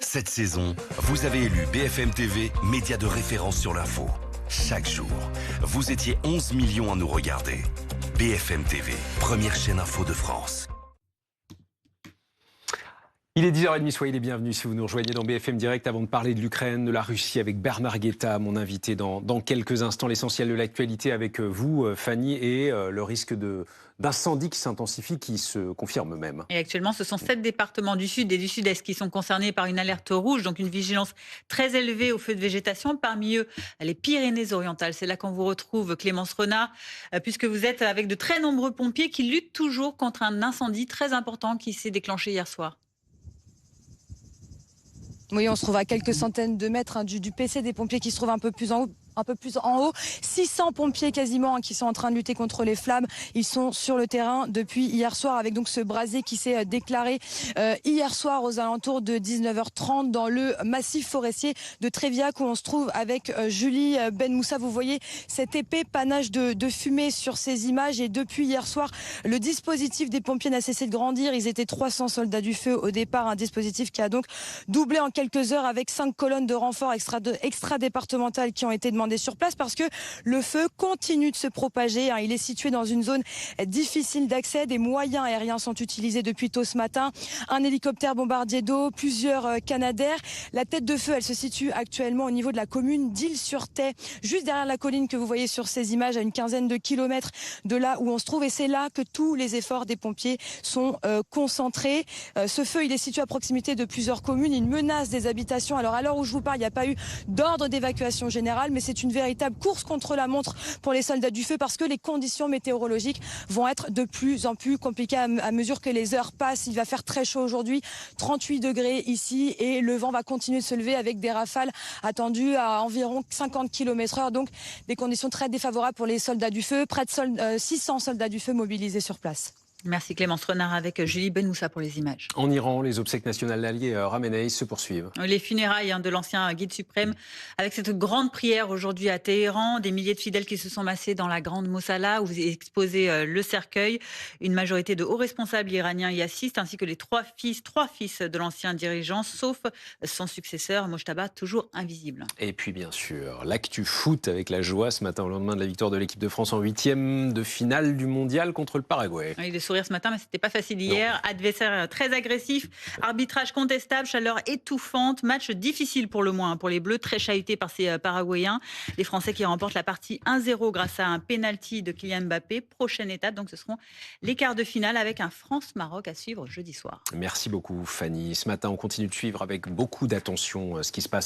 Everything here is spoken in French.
Cette saison, vous avez élu BFM TV, média de référence sur l'info. Chaque jour, vous étiez 11 millions à nous regarder. BFM TV, première chaîne info de France. Il est 10h30, soyez les bienvenus si vous nous rejoignez dans BFM Direct avant de parler de l'Ukraine, de la Russie avec Bernard Guetta, mon invité dans quelques instants. L'essentiel de l'actualité avec vous, Fanny, et le risque d'incendie qui s'intensifie, qui se confirme même. Et actuellement, ce sont 7 départements du Sud et du Sud-Est qui sont concernés par une alerte rouge, donc une vigilance très élevée aux feux de végétation. Parmi eux, les Pyrénées-Orientales. C'est là qu'on vous retrouve, Clémence Renard, puisque vous êtes avec de très nombreux pompiers qui luttent toujours contre un incendie très important qui s'est déclenché hier soir. Oui, on se trouve à quelques centaines de mètres du PC des pompiers qui se trouve un peu plus en haut. 600 pompiers quasiment qui sont en train de lutter contre les flammes. Ils sont sur le terrain depuis hier soir avec donc ce brasier qui s'est déclaré hier soir aux alentours de 19h30 dans le massif forestier de Tréviac où on se trouve avec Julie Ben Moussa. Vous voyez cet épais panache de fumée sur ces images et depuis hier soir, le dispositif des pompiers n'a cessé de grandir. Ils étaient 300 soldats du feu au départ, un dispositif qui a donc doublé en quelques heures avec 5 colonnes de renforts extra-départementales qui ont été demandées sur place parce que le feu continue de se propager. Il est situé dans une zone difficile d'accès. Des moyens aériens sont utilisés depuis tôt ce matin. Un hélicoptère bombardier d'eau, plusieurs Canadair. La tête de feu, elle se situe actuellement au niveau de la commune d'Isle-sur-Thais, juste derrière la colline que vous voyez sur ces images, à une quinzaine de kilomètres de là où on se trouve. Et c'est là que tous les efforts des pompiers sont concentrés. Ce feu, il est situé à proximité de plusieurs communes. Il menace des habitations. Alors à l'heure où je vous parle, il n'y a pas eu d'ordre d'évacuation générale, mais c'est une véritable course contre la montre pour les soldats du feu parce que les conditions météorologiques vont être de plus en plus compliquées à mesure que les heures passent. Il va faire très chaud aujourd'hui, 38 degrés ici et le vent va continuer de se lever avec des rafales attendues à environ 50 km/h. Donc des conditions très défavorables pour les soldats du feu. Près de 600 soldats du feu mobilisés sur place. Merci Clémence Renard avec Julie Ben Moussa pour les images. En Iran, les obsèques nationales d'Ali Khamenei se poursuivent. Les funérailles de l'ancien guide suprême avec cette grande prière aujourd'hui à Téhéran. Des milliers de fidèles qui se sont massés dans la grande Mosala où est exposé le cercueil. Une majorité de hauts responsables iraniens y assistent ainsi que les trois fils de l'ancien dirigeant sauf son successeur Mojtaba toujours invisible. Et puis bien sûr, l'actu foot avec la joie ce matin au lendemain de la victoire de l'équipe de France en 8e de finale du mondial contre le Paraguay. Oui, le sourire ce matin, mais c'était pas facile hier. Non. Adversaire très agressif, arbitrage contestable, chaleur étouffante, match difficile pour le moins pour les Bleus, très chahutés par ces Paraguayens. Les Français qui remportent la partie 1-0 grâce à un penalty de Kylian Mbappé. Prochaine étape, donc ce seront les quarts de finale avec un France-Maroc à suivre jeudi soir. Merci beaucoup Fanny. Ce matin, on continue de suivre avec beaucoup d'attention ce qui se passe en